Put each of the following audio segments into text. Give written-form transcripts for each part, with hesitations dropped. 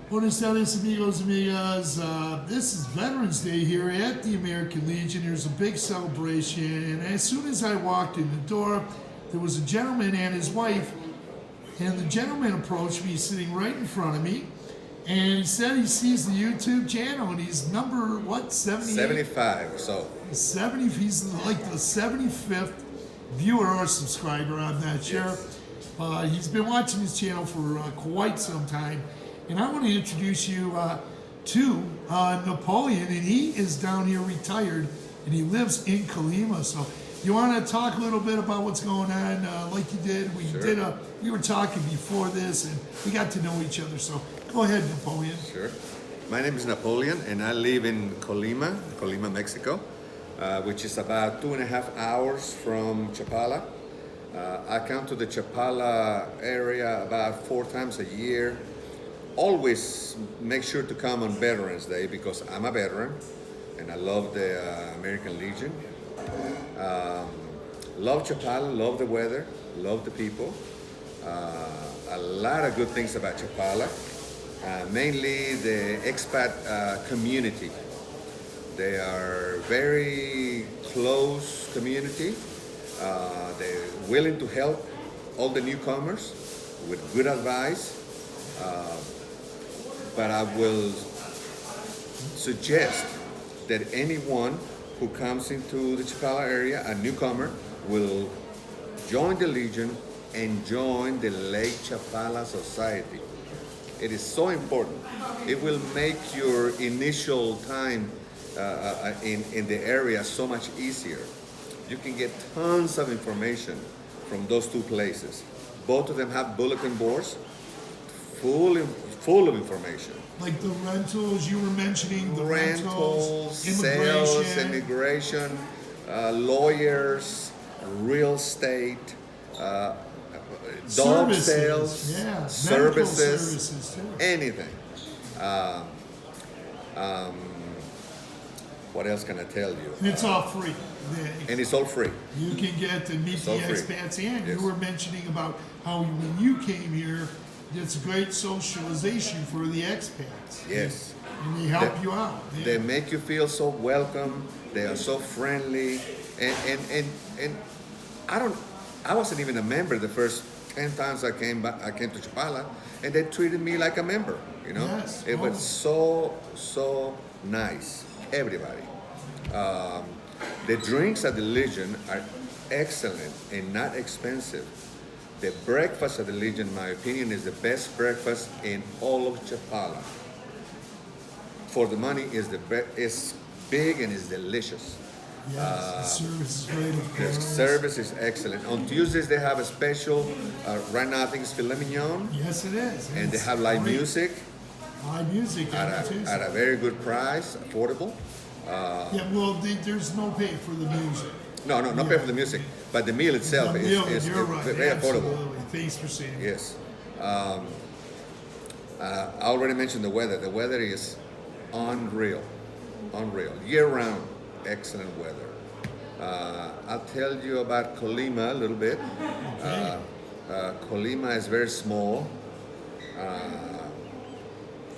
Buenos tardes, amigos, amigas. This is Veterans Day here at the American Legion. There's a big celebration, and as soon as I walked in the door, there was a gentleman and his wife, and the gentleman approached me, sitting right in front of me, and he said he sees the YouTube channel, and he's number, what, 78? 75 or so. 70, he's like the 75th viewer or subscriber, I'm not sure. Yes. He's been watching his channel for quite some time. And I want to introduce you to Napolean, and he is down here retired, and he lives in Colima. So you want to talk a little bit about what's going on, like you did? Sure. We were talking before this, and we got to know each other. So go ahead, Napolean. Sure. My name is Napolean, and I live in Colima, Mexico, which is about 2.5 hours from Chapala. I come to the Chapala area about 4 times a year. Always make sure to come on Veterans Day because I'm a veteran and I love the American Legion. Love Chapala, love the weather, love the people. A lot of good things about Chapala, mainly the expat community. They are very close community. They're willing to help all the newcomers with good advice. But I will suggest that anyone who comes into the Chapala area, a newcomer, will join the Legion and join the Lake Chapala Society. It is so important. It will make your initial time in the area so much easier. You can get tons of information from those two places. Both of them have bulletin boards full of information. Like the rentals you were mentioning, the rentals, immigration. sales, immigration, lawyers, real estate, dog sales, yeah, services, too. anything. What else can I tell you? And it's all free. And it's all free. You can get to meet the expats, and Yes. you were mentioning about how when you came here, it's a great socialization for the expats. Yes. And they help you out. Yeah. They make you feel so welcome. They are so friendly, and I wasn't even a member the first 10 times I came to Chapala, and they treated me like a member. You know, Yes. it was so nice. Everybody. The drinks at the Legion are excellent and not expensive. The breakfast at the Legion, in my opinion, is the best breakfast in all of Chapala. For the money, is big and is delicious. Yes, the service is great, of The course. service is excellent. On Tuesdays, they have a special, right now I think it's filet mignon, Yes, it is. and they It's have live great. music Live music at every Tuesday. a very good price, affordable. Yeah, well, there's no pay for the music. No, not pay for the music, but the meal itself The is, meal, is, you're is right. very affordable. Absolutely. Thanks for saying that. Yes. I already mentioned the weather. The weather is unreal. Year round, excellent weather. I'll tell you about Colima a little bit. Okay. Colima is very small.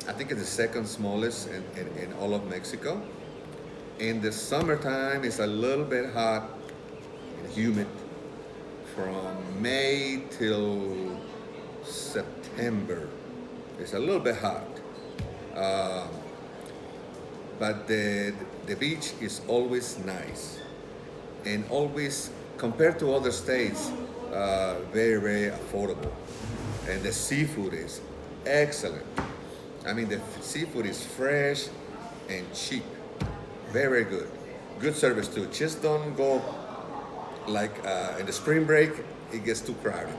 I think it's the second smallest in all of Mexico. In the summertime, it's a little bit hot and humid from May till September. It's a little bit hot. But the beach is always nice and always, compared to other states, very affordable. And the seafood is excellent. I mean, the seafood is fresh and cheap. Very good. Good service too. Just don't go like in the spring break, it gets too crowded.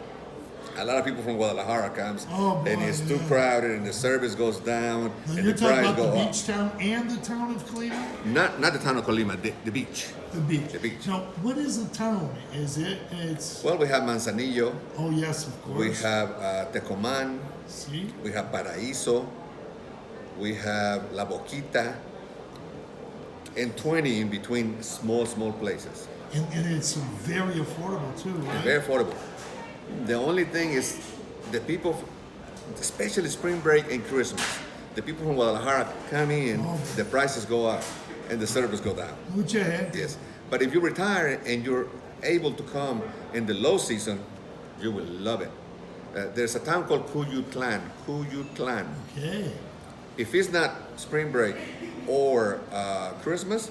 A lot of people from Guadalajara comes, Oh, boy, and it's too yeah. crowded, and the service goes down, Now and you're the talking price about go the up. beach town and the town of Colima? Not the town of Colima, the beach. The beach. The beach. Now, what is a town? It's... Well, we have Manzanillo, Oh, yes, of course. we have Tecoman, See? we have Paraíso, we have La Boquita, and 20 in between small places. And it's very affordable, too, right? Very affordable. The only thing is the people, especially spring break and Christmas, the people from Guadalajara come in, the prices go up and the service go down. Mucha gente. Yes. But if you retire and you're able to come in the low season, you will love it. There's a town called Cuyutlán. Okay. If it's not spring break or Christmas,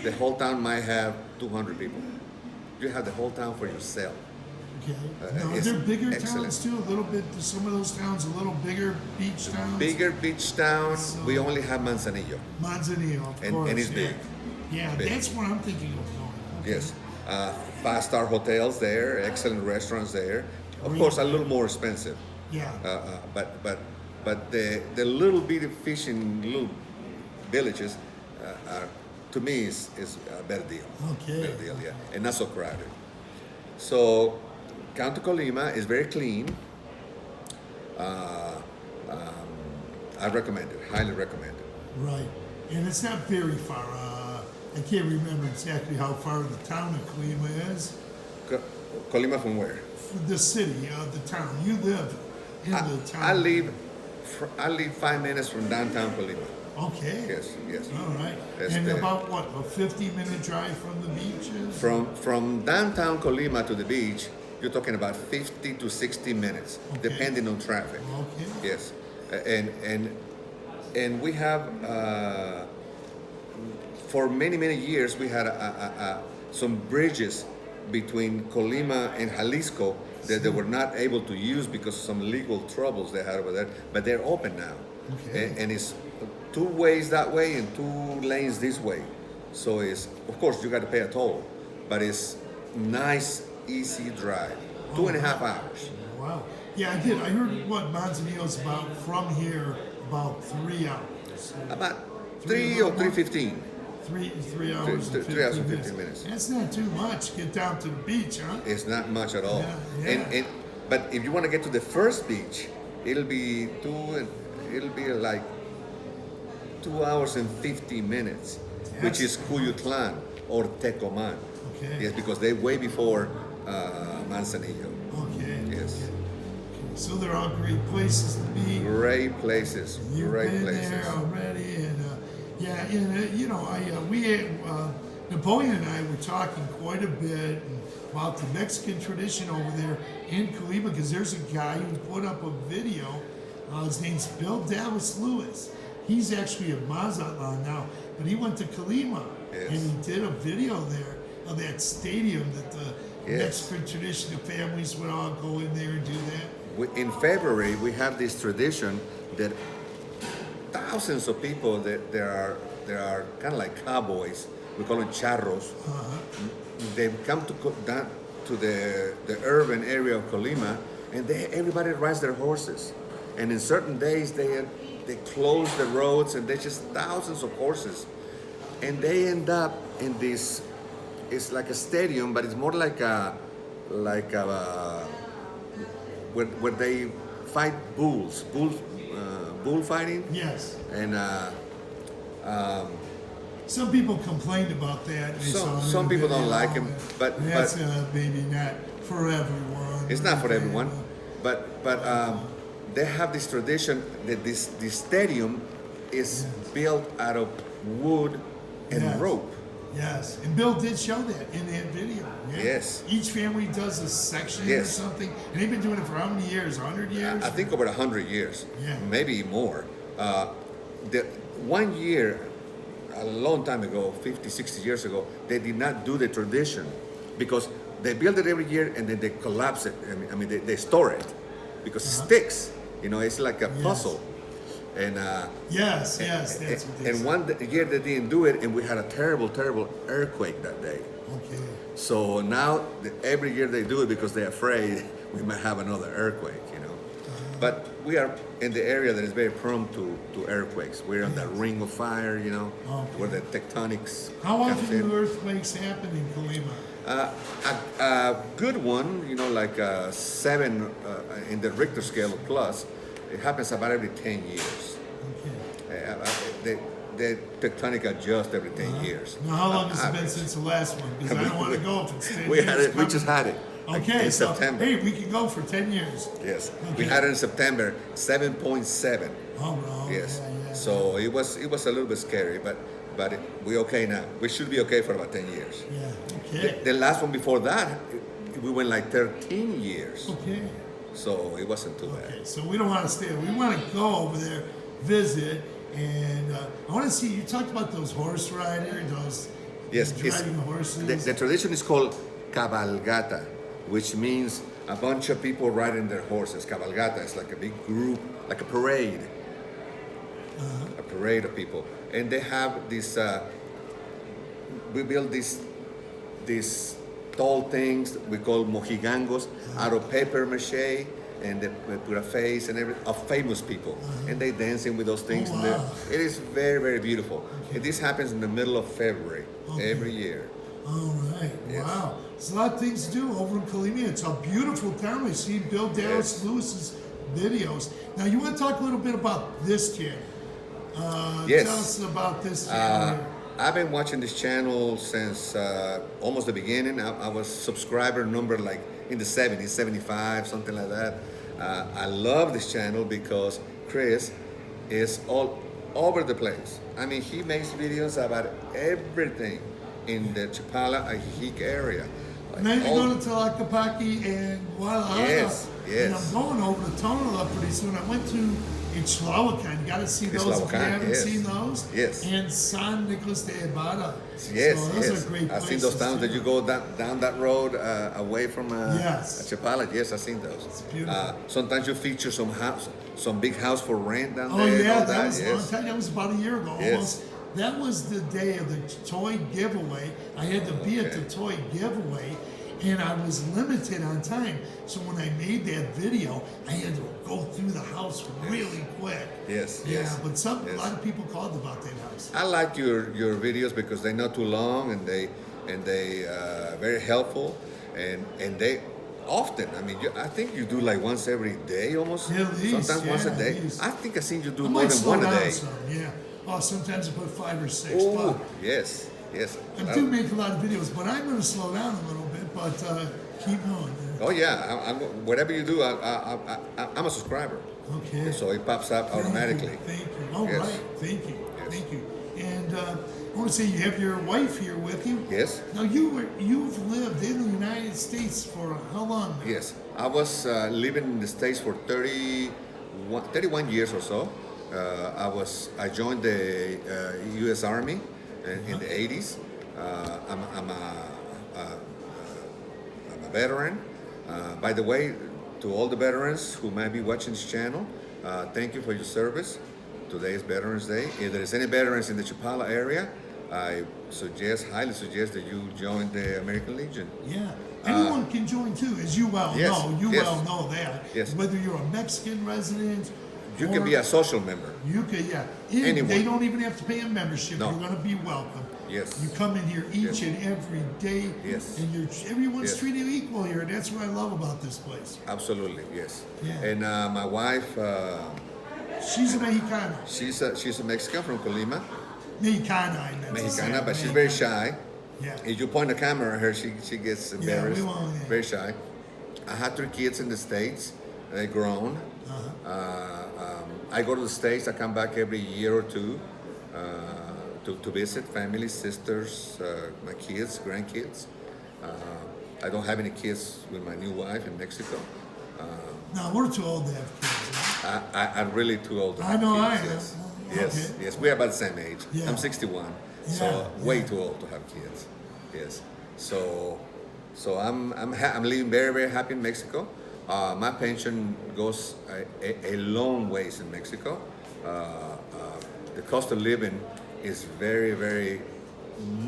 the whole town might have 200 people. You have the whole town for yourself. Okay. Now, are it's there bigger excellent. towns too? A little bit. Some of those towns a little bigger beach towns. Bigger beach town, So- we only have Manzanillo. Manzanillo, of course. And it's yeah. big. Yeah, Big. that's what I'm thinking of going. Okay. Yes. 5-star hotels there, excellent restaurants there. Of Really? course, a little more expensive. Yeah. But the little bitty fishing little villages are, to me, is a better deal. Okay. Better deal, yeah, and not so crowded. So, County Colima is very clean. I recommend it, highly recommend it. Right. And it's not very far. I can't remember exactly how far the town of Colima is. Colima from where? The city, the town. You live in the town. I live 5 minutes from downtown Colima. Okay. Yes. All right. That's And the- about what, a 50-minute drive from the beaches? From downtown Colima to the beach, you're talking about 50 to 60 minutes, Okay. depending on traffic. Okay. Yes, and we have for many years we had some bridges between Colima and Jalisco that they were not able to use because of some legal troubles they had over there, but they're open now. Okay. And it's 2 ways that way and 2 lanes this way. So it's, of course, you got to pay a toll, but it's nice, easy drive. 2.5 hours. Wow. Yeah, I did. I heard what Manzanillo's about from here, about 3 hours. About 3 or 3:15. 3 hours and 3 hours and 15 15 minutes. That's not too much. Get down to the beach, huh? It's not much at all. Yeah. But if you want to get to the first beach, it'll be like 2 hours and 50 minutes, which is Cuyutlán or Tecoman. Okay. Yes, because they're way before Manzanillo. Okay. Yes. Okay. So they're all great places to be. Great places. You've Great been places. there already, and Napoleon and I were talking quite a bit about the Mexican tradition over there in Colima, because there's a guy who put up a video. His name's Bill Dallas Lewis. He's actually a Mazatlan now, but he went to Colima Yes. and he did a video there of that stadium that the Yes. Mexican tradition of families would all go in there and do that. In February, we have this tradition that thousands of people that there are kind of like cowboys. We call them charros. They come down to the urban area of Colima, and everybody rides their horses. And in certain days, they close the roads, and there's just thousands of horses, and they end up in this. It's like a stadium, but it's more like a where they fight bullfighting. Yes. And Some people complained about that. They saw it in some the people don't video, like him, but that's maybe not for everyone. it's not for everyone. But they have this tradition that this stadium is built out of wood and Yes. rope. Yes, and Bill did show that in that video. Yeah. Yes. Each family does a section or Yes. something, and they've been doing it for how many years? 100 years? I think over 100 years, Yeah. maybe more. The 1 year, a long time ago, 50, 60 years ago, they did not do the tradition because they build it every year and then they collapse it. I mean they store it because it sticks. It's like a puzzle. And Yes, that's what they and said. one year they didn't do it, and we had a terrible earthquake that day. Okay. So now every year they do it because they're afraid we might have another earthquake. But we are in the area that is very prone to earthquakes. We're on that ring of fire, where the tectonics. How comes often in. do earthquakes happen in Colima? A good one, like 7 in the Richter scale plus, it happens about every 10 years. Okay. The tectonic adjusts every 10 years. Now, how long has it been Average. since the last one? Because I don't want to go if it's 10 We years. had it. We coming. just had it. Okay, in so September. hey, we can go for 10 years. Yes, Okay. we had it in September, 7.7. Oh, bro. Yes, Yeah, yeah. so it was a little bit scary, but we're okay now. We should be okay for about 10 years. Yeah. Okay. The last one before that, we went like 13 years, Okay. so it wasn't too bad. Okay. So we don't want to stay. We want to go over there, visit, and I want to see. You talked about those horse riders, those Yes, it's, driving horses. the tradition is called cabalgata, which means a bunch of people riding their horses. Cabalgata is like a big group, like a parade, a parade of people, and they have this. We build these tall things we call mojigangos out of paper mache, and they put a face and everything of famous people, and they dancing with those things. Oh, And wow. it is very, very beautiful. And this happens in the middle of February every year. All right. Yes. Wow. There's a lot of things to do over in Colima. It's a beautiful town. We've seen Bill Dallas Yes. Lewis's videos. Now, you want to talk a little bit about this channel? Yes. Tell us about this channel. I've been watching this channel since almost the beginning. I was subscriber number like in the 70s, 75, something like that. I love this channel because Chris is all over the place. I mean, he makes videos about everything in the Chapala, Ajijic area. Like Now you're all- going to Tlaquepaque and Guadalajara. Yes, yes. And I'm going over to Tonala pretty soon. I went to Itzlahuacan. You got to see those if you Itzlahuacan, haven't yes. seen those. Yes. And San Nicolas de Ibarra. Yes, so those yes. are great I've places. seen those towns that too. you go down that road away from Yes. Chapala. Yes, I've seen those. It's beautiful. Sometimes you feature some big house for rent down Oh there. and yeah, all that was a long yes. time. That was about a year ago. Yes. Almost. That was the day of the toy giveaway. I had to be at the Okay. toy giveaway, and I was limited on time. So when I made that video, I had to go through the house really quick. Yes, Yeah, yes. but a yes. lot of people called about that house. I like your videos because they're not too long and they very helpful and they often. I mean, I think you do like once every day almost. At least, Sometimes once a yeah, day. at least. I think I've seen you do I more might than slow one a down day. some, yeah. Oh, sometimes I put 5 or 6. Oh, But yes, yes. I do make a lot of videos, but I'm going to slow down a little bit. But keep going. Oh yeah, I'm, whatever you do, I'm a subscriber. Okay. So it pops up automatically. Thank you. All Yes. right. Thank you. Yes. Thank you. And I want to say you have your wife here with you. Yes. Now you've lived in the United States for how long now? Yes, I was living in the States for 31 years or so. I joined the U.S. Army in the 80s. I'm a veteran. By the way, to all the veterans who might be watching this channel, thank you for your service. Today is Veterans Day. If there is any veterans in the Chapala area, I highly suggest that you join the American Legion. Yeah. Anyone can join too, as you well yes, know. You yes. well know that. Yes. Whether you're a Mexican resident, You or can be a social member. You could, yeah. And Anyone. they don't even have to pay a membership. No. You're going to be welcome. Yes. You come in here each Yes. and every day. Yes. And everyone's Yes. treated equal here. And that's what I love about this place. Absolutely, yes. Yeah. And my wife, She's a Mexicana. she's a Mexican from Colima, Mexicana, I meant to say. Mexicana, but she's very shy. Yeah. If you point the camera at her, she gets embarrassed. won't, yeah. Very shy. I had 3 kids in the States. They're grown. I go to the States. I come back every year or two to visit family, sisters, my kids, grandkids. I don't have any kids with my new wife in Mexico. No, we're too old to have kids. Huh? I'm really too old to I have know kids. I am. Yes, Okay. yes, yes. We're about the same age. Yeah. I'm 61, so Yeah, way yeah. too old to have kids. Yes. So I'm living very, very happy in Mexico. My pension goes a long ways in Mexico. The cost of living is very, very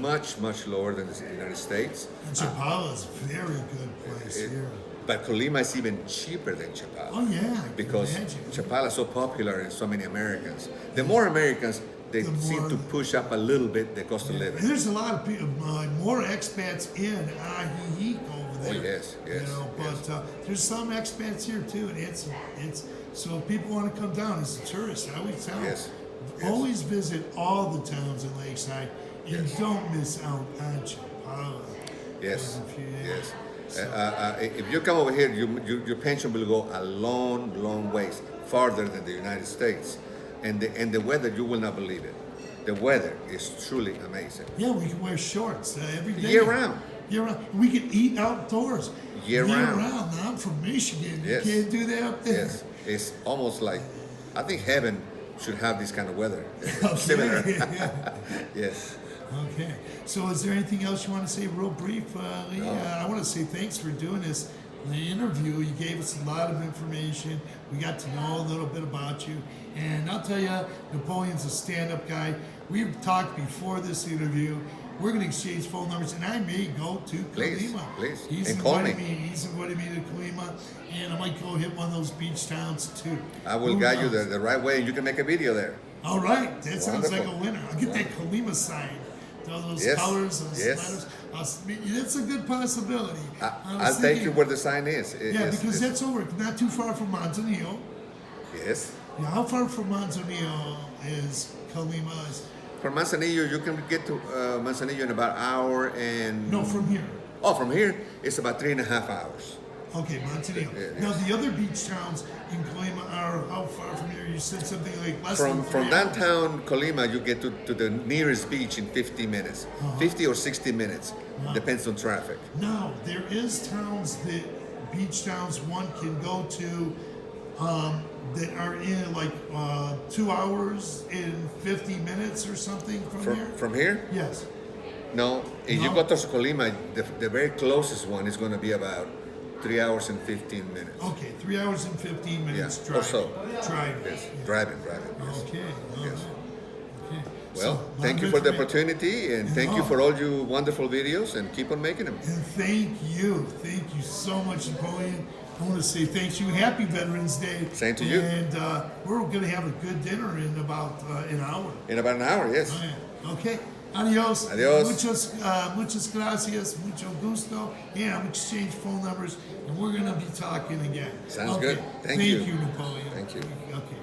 much lower than the United States. And Chapala's a very good place here. But Colima is even cheaper than Chapala. Oh, yeah. I can Because imagine. Chapala is so popular and so many Americans. The more Americans, they The seem more- to push up a little bit the cost of And living. there's a lot of people, more expats in Ajijic over there. Oh, yes, yes, You know, yes. but there's some expats here too, and it's so if people want to come down as a tourist, I always tell them, Yes, yes. always visit all the towns in Lakeside, and Yes. don't miss out on Chapala. Yes, If you- yes. So, If you come over here, your pension will go a long ways farther than the United States, and the weather, you will not believe it. The weather is truly amazing. yeah, we can wear shorts every day. Year round. Year round. We can eat outdoors. Year round. Now, I'm from Michigan. Yes. You can't do that up there. Yes, it's almost like, I think heaven should have this kind of weather. Okay. Similar. Yeah. Yes. Okay. So, is there anything else you want to say, real brief, Lee? No. I want to say thanks for doing this. The interview, you gave us a lot of information. We got to know a little bit about you. And I'll tell you, Napoleon's a stand-up guy. We've talked before this interview. We're going to exchange phone numbers, and I may go to Please, Colima. please. He's And call invited me. He's invited me to Colima, and I might go hit one of those beach towns too. I will Who guide you knows? the right way, and you can make a video there. All right, that sounds like a Wonderful. winner. I'll get that Colima sign. Those Yes, colors, those yes. letters. That's a good possibility. I was I'll take you thinking- where the sign is. Yeah, because that's over, not too far from Manzanillo. Yes. Yeah, how far from Manzanillo is Colima? From Manzanillo, you can get to Manzanillo in about an hour and... No, from here. Oh, from here, it's about 3.5 hours. Okay, Manzanillo. Yeah, Now, the other beach towns in Colima are how far from here? You said something like less than From 3 hours. downtown Colima, you get to the nearest beach in 50 minutes. 50 or 60 minutes. Depends on traffic. Now, there is towns that, beach towns, one can go to that are in like 2 hours and 50 minutes or something from here? From here? Yes. No. If you No. go to Colima, the very closest one is going to be about 3 hours and 15 minutes. Okay, 3 hours and 15 minutes Yeah, or driving. so. Driving. Yes. Yeah. Driving. Yes. Okay. All Yes. right. Okay. Well, So, thank you lot for of the informa- opportunity, and thank you No. for all your wonderful videos, and keep on making them. And thank you so much, Napoleon. I want to say thanks you. Happy Veterans Day. Same to you. And we're going to have a good dinner in about an hour. In about an hour, yes. All right. Okay. Adios. Adios. Muchas gracias. Mucho gusto. Yeah, we exchange phone numbers, and we're going to be talking again. Sounds Okay. good. Thank you. Thank you, Napoleon. Thank you. Okay.